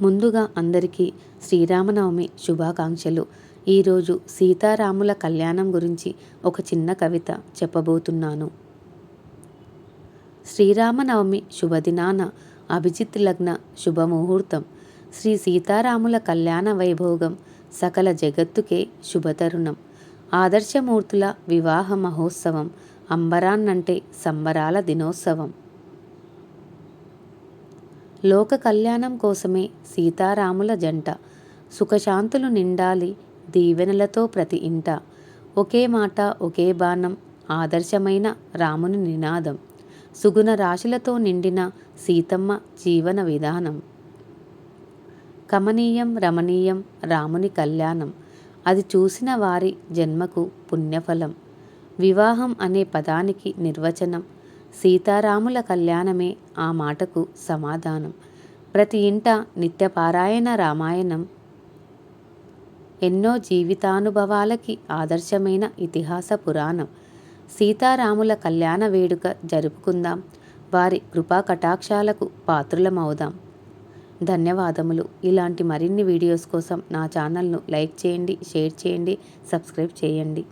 ముందుగా అందరికీ శ్రీరామనవమి శుభాకాంక్షలు. ఈరోజు సీతారాముల కళ్యాణం గురించి ఒక చిన్న కవిత చెప్పబోతున్నాను. శ్రీరామనవమి శుభదినాన అభిజిత్ లగ్న శుభముహూర్తం. శ్రీ సీతారాముల కళ్యాణ వైభోగం సకల జగత్తుకే శుభతరుణం. ఆదర్శమూర్తుల వివాహ మహోత్సవం అంబరాన్నంటే సంబరాల దినోత్సవం. లోక కళ్యాణం కోసమే సీతారాముల జంట. సుఖశాంతులు నిండాలి దీవెనలతో ప్రతి ఇంట. ఒకే మాట ఒకే బాణం ఆదర్శమైన రాముని నినాదం. సుగుణ రాశులతో నిండిన సీతమ్మ జీవన విధానం. కమనీయం రమణీయం రాముని కళ్యాణం. అది చూసిన వారి జన్మకు పుణ్యఫలం. వివాహం అనే పదానికి నిర్వచనం. సీతారాముల కళ్యాణమే ఆ మాటకు సమాధానం. ప్రతి ఇంట నిత్యపారాయణ రామాయణం. ఎన్నో జీవితానుభవాలకి ఆదర్శమైన ఇతిహాస పురాణం. సీతారాముల కళ్యాణ వేడుక జరుపుకుందాం. వారి కృపా కటాక్షాలకు పాత్రులమవుదాం. ధన్యవాదములు. ఇలాంటి మరిన్ని వీడియోస్ కోసం నా ఛానల్ను లైక్ చేయండి, షేర్ చేయండి, సబ్స్క్రైబ్ చేయండి.